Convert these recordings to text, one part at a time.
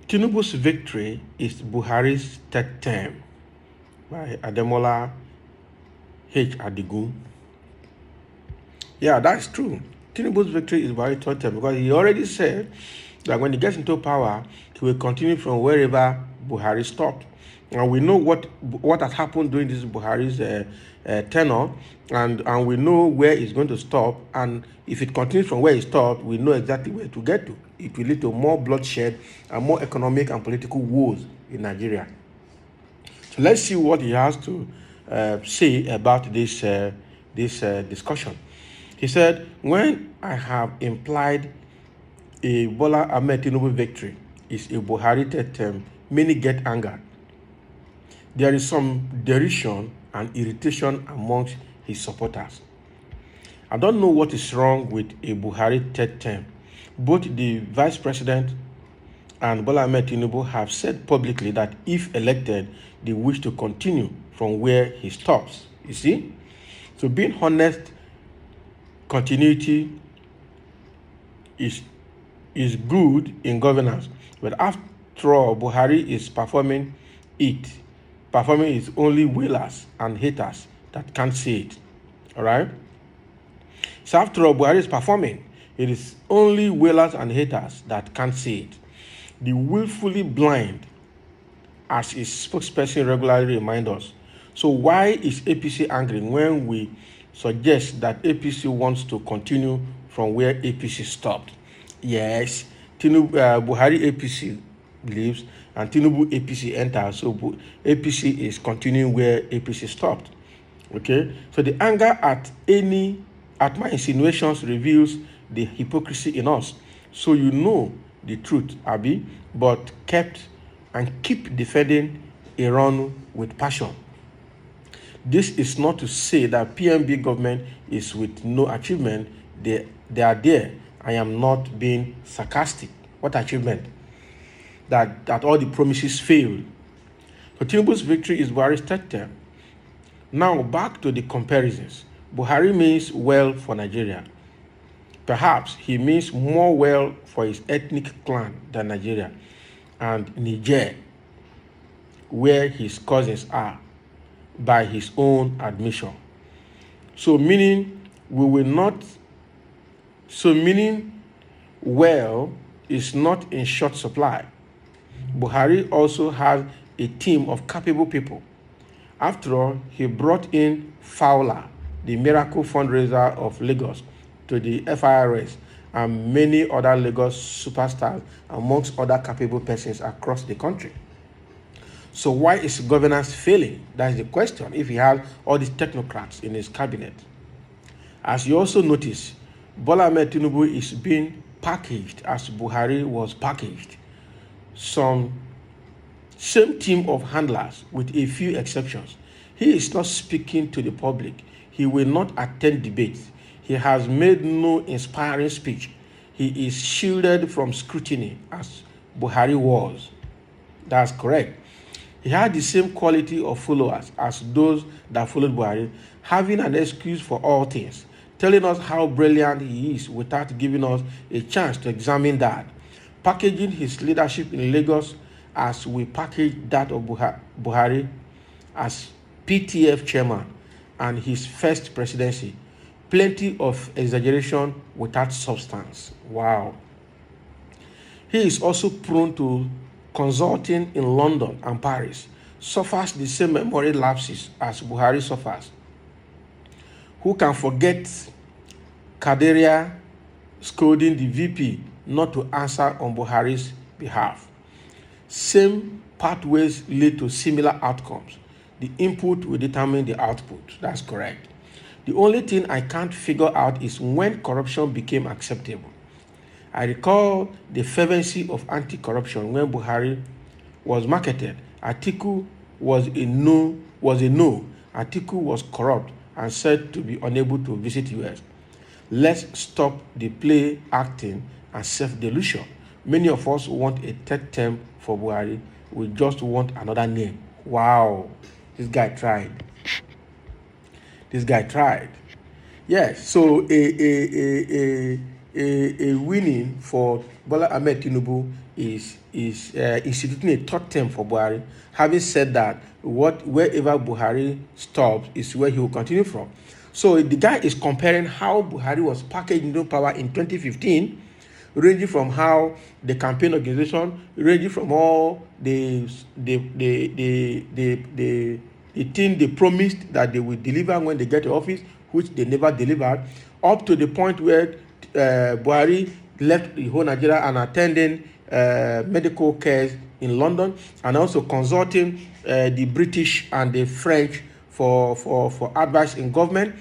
Tinubu's victory is Buhari's third term by Ademola H. Adigun. Yeah, that's true. Tinubu's victory is Buhari's third term because he already said that when he gets into power, he will continue from wherever Buhari stopped. And we know what has happened during this Buhari's tenure, and we know where it's going to stop. And if it continues from where it stopped, we know exactly where to get to. It will lead to more bloodshed and more economic and political woes in Nigeria. So let's see what he has to say about this discussion. He said, when I have implied a Bola Ahmed Tinubu victory is a Buhari third term, many get angered. There is some derision and irritation amongst his supporters. I don't know what is wrong with a Buhari third term. Both the vice president and Bola Ahmed Tinubu have said publicly that if elected, they wish to continue from where he stops. You see? So being honest, continuity is good in governance. But after all, Buhari is performing its only wailers and haters that can't see it. All right? So after all, Buhari is performing. It is only wailers and haters that can't see it. The willfully blind, as his spokesperson regularly reminds us. So why is APC angry when we suggest that APC wants to continue from where APC stopped? Yes, Buhari APC leaves and Tinubu APC enters. So APC is continuing where APC stopped. Okay, so the anger at my insinuations reveals the hypocrisy in us. So you know the truth, Abi, but keep defending Iran with passion. This is not to say that PMB government is with no achievement. They are there. I am not being sarcastic. What achievement? That all the promises failed. So Tinubu's victory is Buhari's third term. Now back to the comparisons. Buhari means well for Nigeria. Perhaps he means more well for his ethnic clan than Nigeria and Niger, where his cousins are, by his own admission. So meaning well is not in short supply. Buhari also has a team of capable people. After all, he brought in Fowler, the miracle fundraiser of Lagos, to the FIRS and many other Lagos superstars amongst other capable persons across the country. So why is governance failing? That's the question, if he has all these technocrats in his cabinet. As you also notice, Bola Ahmed Tinubu is being packaged as Buhari was packaged. Same team of handlers with a few exceptions. He is not speaking to the public. He will not attend debates. He has made no inspiring speech. He is shielded from scrutiny as Buhari was. That's correct. He had the same quality of followers as those that followed Buhari, having an excuse for all things, telling us how brilliant he is without giving us a chance to examine that, packaging his leadership in Lagos as we package that of Buhari as PTF chairman and his first presidency. Plenty of exaggeration without substance. Wow. He is also prone to consulting in London and Paris, suffers the same memory lapses as Buhari suffers. Who can forget Kaderia scolding the VP not to answer on Buhari's behalf? Same pathways lead to similar outcomes. The input will determine the output. That's correct. The only thing I can't figure out is when corruption became acceptable. I recall the fervency of anti-corruption when Buhari was marketed. Atiku was a no. Atiku was corrupt and said to be unable to visit US. Let's stop the play acting and self-delusion. Many of us want a third term for Buhari. We just want another name. Wow, this guy tried. Yes, so a winning for Bola Ahmed Tinubu is instituting a third term for Buhari. Having said that, wherever Buhari stops is where he will continue from. So the guy is comparing how Buhari was packaged into power in 2015, ranging from how the campaign organization, ranging from all the thing they promised that they will deliver when they get to office, which they never delivered, up to the point where Buhari left the whole Nigeria and attending medical care in London, and also consulting the British and the French for advice in government.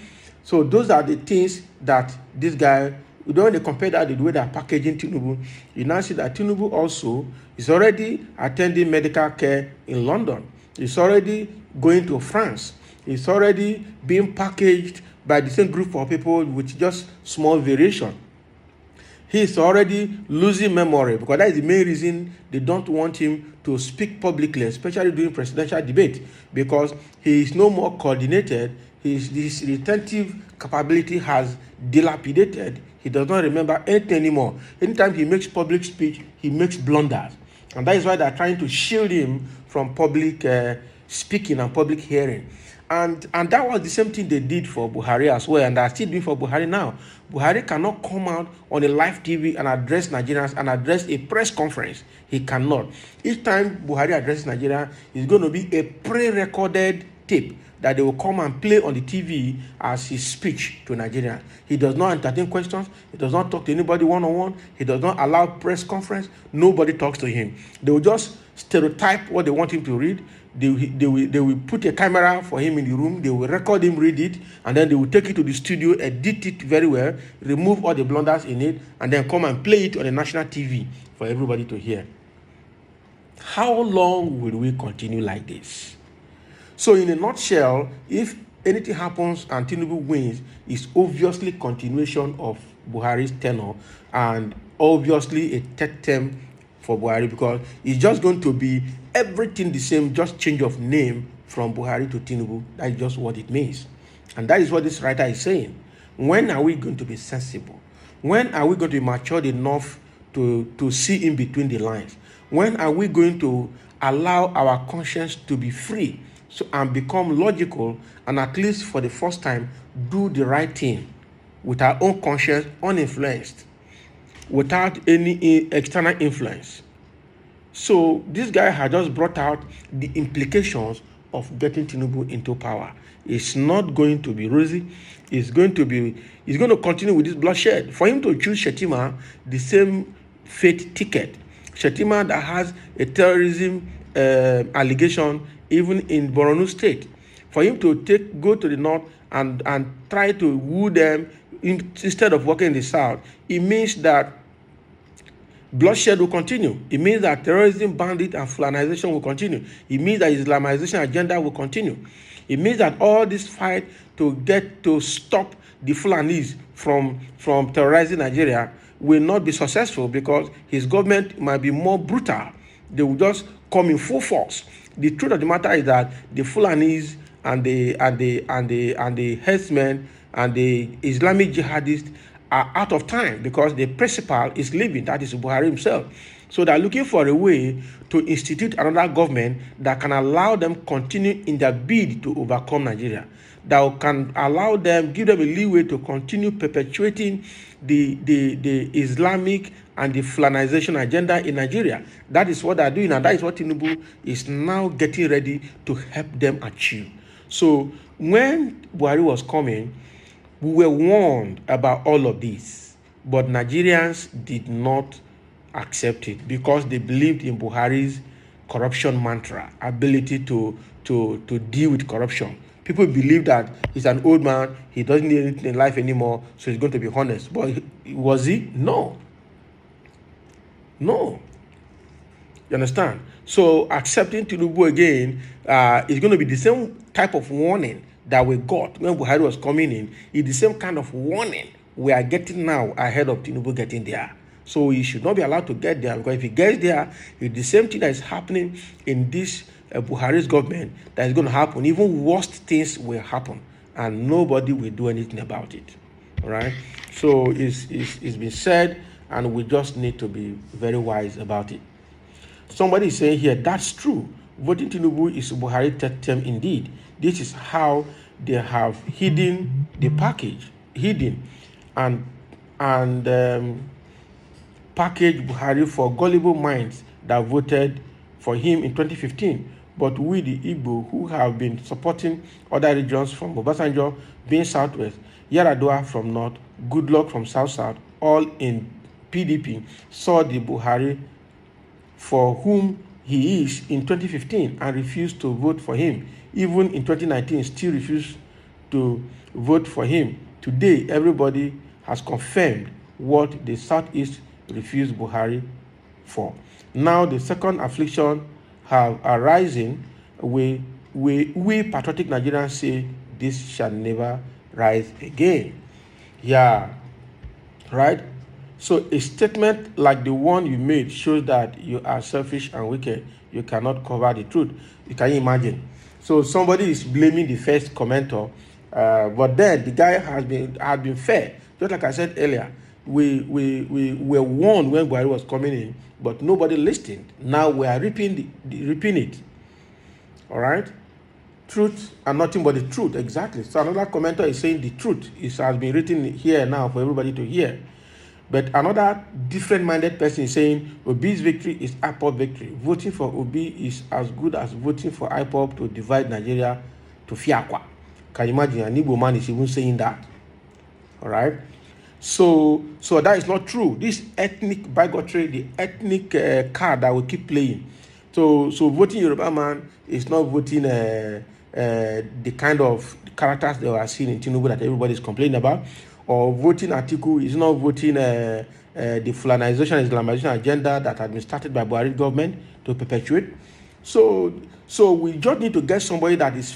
So those are the things that this guy, when they compare that with the way they're packaging Tinubu, you now see that Tinubu also is already attending medical care in London. He's already going to France. He's already being packaged by the same group of people with just small variation. He's already losing memory, because that is the main reason they don't want him to speak publicly, especially during presidential debate, because he is no more coordinated. His retentive capability has dilapidated. He does not remember anything anymore. Anytime he makes public speech, he makes blunders. And that is why they're trying to shield him from public speaking and public hearing. And that was the same thing they did for Buhari as well, and they're still doing for Buhari now. Buhari cannot come out on a live TV and address Nigerians and address a press conference. He cannot. Each time Buhari addresses Nigeria, it's going to be a pre-recorded tape that they will come and play on the TV as his speech to Nigeria. He does not entertain questions. He does not talk to anybody one-on-one. He does not allow press conference. Nobody talks to him. They will just stereotype what they want him to read. They will put a camera for him in the room. They will record him read it, and then they will take it to the studio, edit it very well, remove all the blunders in it, and then come and play it on the national TV for everybody to hear. How long will we continue like this? So in a nutshell, if anything happens and Tinubu wins, it's obviously continuation of Buhari's tenure, and obviously a third term for Buhari, because it's just going to be everything the same, just change of name from Buhari to Tinubu. That's just what it means. And that is what this writer is saying. When are we going to be sensible? When are we going to be matured enough to see in between the lines? When are we going to allow our conscience to be free, and become logical, and at least for the first time do the right thing with our own conscience, uninfluenced, without any external influence? So this guy had just brought out the implications of getting Tinubu into power. It's not going to be rosy. He's going to continue with this bloodshed. For him to choose Shettima, the same fate ticket, Shettima that has a terrorism allegation even in Borno State, for him to go to the north and try to woo them instead of working in the south, it means that bloodshed will continue. It means that terrorism, bandit, and Fulanization will continue. It means that Islamization agenda will continue. It means that all this fight to stop the Fulanis from terrorizing Nigeria will not be successful, because his government might be more brutal. They will just come in full force. The truth of the matter is that the Fulanis and the herdsmen and the Islamic jihadists are out of time, because the principal is leaving, that is Buhari himself. So they're looking for a way to institute another government that can allow them continue in their bid to overcome Nigeria, that can allow them, give them a leeway to continue perpetuating the Islamic and the Fulanization agenda in Nigeria. That is what they're doing, and that is what Tinubu is now getting ready to help them achieve. So when Buhari was coming, we were warned about all of this, but Nigerians did not accept it, because they believed in Buhari's corruption mantra, ability to deal with corruption. People believe that he's an old man, he doesn't need anything in life anymore, so he's going to be honest. But was he? No. You understand? So accepting Tinubu again is going to be the same type of warning that we got when Buhari was coming in. It's the same kind of warning we are getting now ahead of Tinubu getting there. So he should not be allowed to get there, because if he gets there, it's the same thing that is happening in this Buhari's government that is going to happen. Even worse things will happen. and nobody will do anything about it. All right. So it's been said, and we just need to be very wise about it. Somebody is saying here, that's true. Voting Tinubu is Buhari third term indeed. This is how they have hidden the package, and package Buhari for gullible minds that voted for him in 2015. But we, the Igbo, who have been supporting other regions from Obasanjo being southwest, Yaradua from north, Goodluck from south, all in PDP, saw the Buhari for whom he is in 2015 and refused to vote for him. Even in 2019, still refused to vote for him. Today, everybody has confirmed what the Southeast refused Buhari for. Now, the second affliction have arisen. We patriotic Nigerians say this shall never rise again. Yeah, right? So a statement like the one you made shows that you are selfish and wicked. You cannot cover the truth. You can imagine. So somebody is blaming the first commenter, but then the guy has been fair. Just like I said earlier, we were warned when Buhari was coming in, but nobody listened. Now we are reaping it. All right. Truth and nothing but the truth, exactly. So another commenter is saying the truth has been written here now for everybody to hear. But another different-minded person is saying Obi's victory is IPOB victory. Voting for Obi is as good as voting for IPOB to divide Nigeria to Fiakwa. Can you imagine? An Igbo man is even saying that. All right? So that is not true. This ethnic bigotry, the ethnic card that we keep playing. So voting Yoruba man is not voting the kind of characters they are seeing in Tinubu that everybody is complaining about. Or voting Atiku is not voting the Fulanization and Islamization agenda that had been started by Buhari government to perpetuate. So we just need to get somebody that is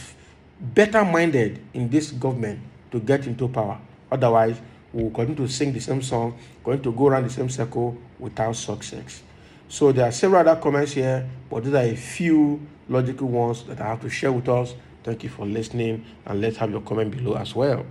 better minded in this government to get into power. Otherwise, we will continue to sing the same song, going to go around the same circle without success. So there are several other comments here, but these are a few logical ones that I have to share with us. Thank you for listening, and let's have your comment below as well.